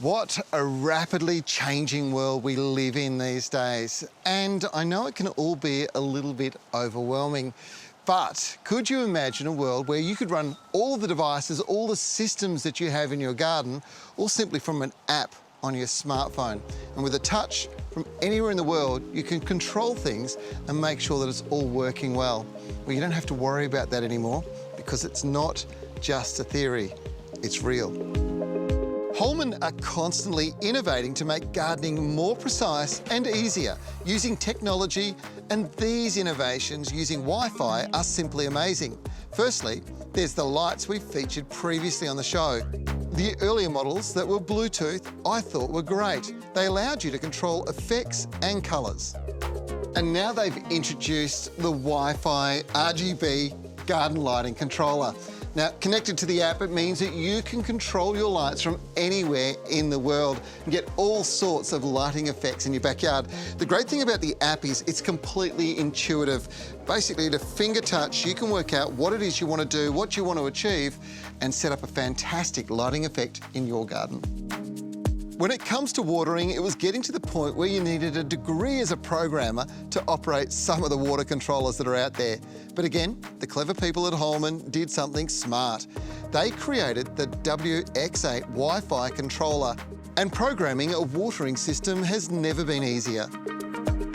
What a rapidly changing world we live in these days. And I know it can all be a little bit overwhelming, but could you imagine a world where you could run all of the devices, all the systems that you have in your garden, all simply from an app on your smartphone? And with a touch from anywhere in the world, you can control things and make sure that it's all working well. Well, you don't have to worry about that anymore because it's not just a theory, it's real. Holman are constantly innovating to make gardening more precise and easier using technology, and these innovations using Wi-Fi are simply amazing. Firstly, there's the lights we've featured previously on the show. The earlier models that were Bluetooth I thought were great. They allowed you to control effects and colours. And now they've introduced the Wi-Fi RGB garden lighting controller. Now, connected to the app, it means that you can control your lights from anywhere in the world and get all sorts of lighting effects in your backyard. The great thing about the app is it's completely intuitive. Basically, at a finger touch, you can work out what it is you want to do, what you want to achieve, and set up a fantastic lighting effect in your garden. When it comes to watering, it was getting to the point where you needed a degree as a programmer to operate some of the water controllers that are out there. But again, the clever people at Holman did something smart. They created the WX8 Wi-Fi controller, and programming a watering system has never been easier.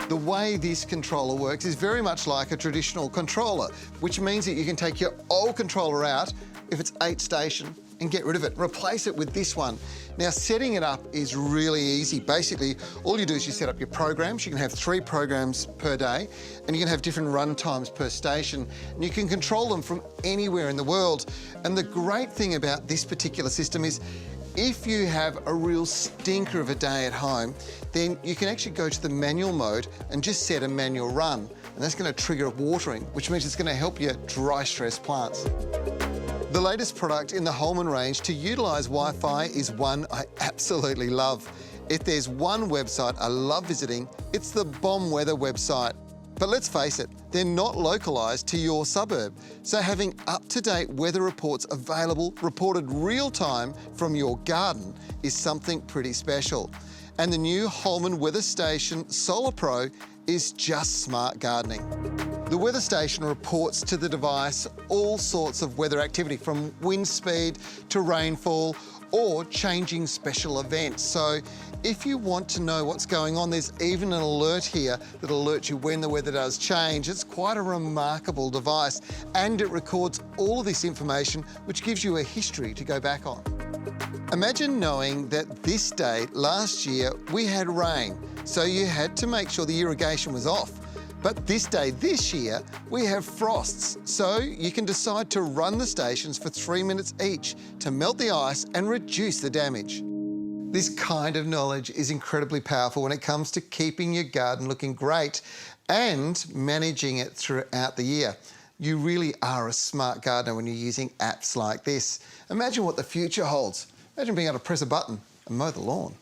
The way this controller works is very much like a traditional controller, which means that you can take your old controller out, if it's 8 station, and get rid of it. Replace it with this one. Now, setting it up is really easy. Basically, all you do is you set up your programs. You can have 3 programs per day, and you can have different run times per station, and you can control them from anywhere in the world. And the great thing about this particular system is if you have a real stinker of a day at home, then you can actually go to the manual mode and just set a manual run. And that's going to trigger watering, which means it's going to help you dry stress plants. The latest product in the Holman range to utilise Wi-Fi is one I absolutely love. If there's one website I love visiting, it's the Bomb Weather website. But let's face it, they're not localised to your suburb. So having up-to-date weather reports available, reported real-time from your garden, is something pretty special. And the new Holman Weather Station Solar Pro is just smart gardening. The weather station reports to the device all sorts of weather activity, from wind speed to rainfall or changing special events. So if you want to know what's going on, there's even an alert here that alerts you when the weather does change. It's quite a remarkable device, and it records all of this information, which gives you a history to go back on. Imagine knowing that this day last year we had rain, so you had to make sure the irrigation was off. But this day this year, we have frosts, so you can decide to run the stations for 3 minutes each to melt the ice and reduce the damage. This kind of knowledge is incredibly powerful when it comes to keeping your garden looking great and managing it throughout the year. You really are a smart gardener when you're using apps like this. Imagine what the future holds. Imagine being able to press a button and mow the lawn.